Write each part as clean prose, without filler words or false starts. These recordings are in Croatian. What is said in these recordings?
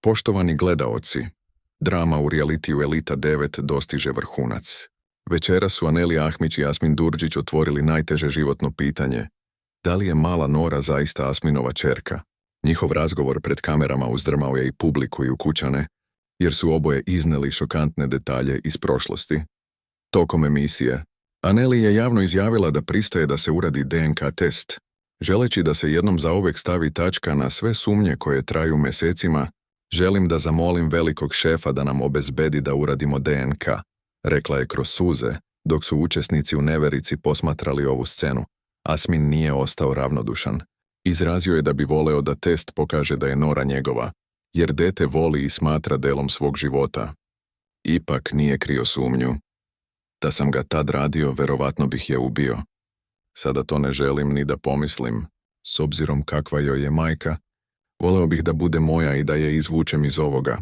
Poštovani gledaoci, drama u realitiju Elita 9 dostiže vrhunac. Večeras su Anelija Ahmić i Jasmin Durđić otvorili najteže životno pitanje. Da li je mala Nora zaista Asminova ćerka? Njihov razgovor pred kamerama uzdrmao je i publiku i ukućane, jer su oboje izneli šokantne detalje iz prošlosti. Tokom emisije, Aneli je javno izjavila da pristaje da se uradi DNK test, želeći da se jednom zauvijek stavi tačka na sve sumnje koje traju mjesecima. Želim da zamolim velikog šefa da nam obezbedi da uradimo DNK, rekla je kroz suze, dok su učesnici u neverici posmatrali ovu scenu. Asmin nije ostao ravnodušan. Izrazio je da bi voleo da test pokaže da je Nora njegova, jer dete voli i smatra delom svog života. Ipak nije krio sumnju. Da sam ga tad radio, verovatno bih je ubio. Sada to ne želim ni da pomislim, s obzirom kakva joj je majka. Voleo bih da bude moja i da je izvučem iz ovoga,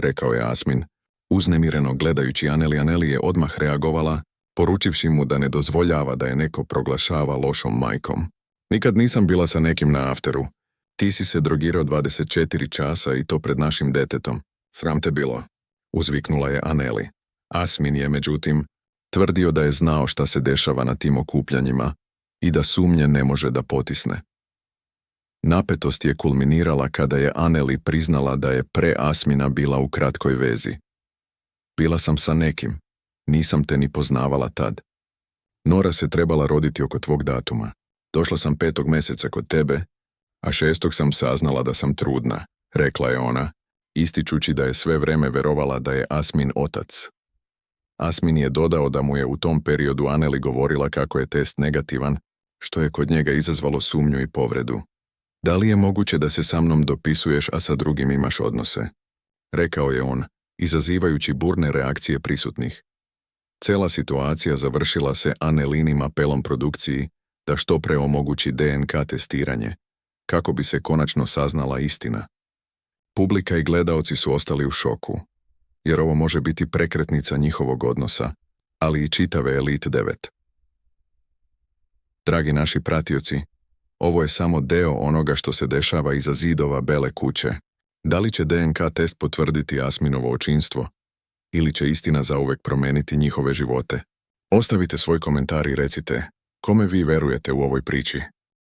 rekao je Asmin. Uznemireno gledajući Aneli je odmah reagovala, poručivši mu da ne dozvoljava da je neko proglašava lošom majkom. Nikad nisam bila sa nekim na afteru. Ti si se drogirao 24 časa i to pred našim detetom. Sram te bilo, uzviknula je Aneli. Asmin je, međutim, tvrdio da je znao šta se dešava na tim okupljanjima i da sumnje ne može da potisne. Napetost je kulminirala kada je Aneli priznala da je pre Asmina bila u kratkoj vezi. Bila sam sa nekim, nisam te ni poznavala tad. Nora se trebala roditi oko tvog datuma. Došla sam 5. mjeseca kod tebe, a 6. sam saznala da sam trudna, rekla je ona, ističući da je sve vreme verovala da je Asmin otac. Asmin je dodao da mu je u tom periodu Aneli govorila kako je test negativan, što je kod njega izazvalo sumnju i povredu. Da li je moguće da se sa mnom dopisuješ, a sa drugim imaš odnose? Rekao je on, izazivajući burne reakcije prisutnih. Cela situacija završila se Anelinim apelom produkciji da što pre omogući DNK testiranje, kako bi se konačno saznala istina. Publika i gledaoci su ostali u šoku, jer ovo može biti prekretnica njihovog odnosa, ali i čitave Elite 9. Dragi naši pratioci, ovo je samo deo onoga što se dešava iza zidova Bele kuće. Da li će DNK test potvrditi Asminovo očinstvo, ili će istina zauvek promeniti njihove živote? Ostavite svoj komentar i recite kome vi verujete u ovoj priči.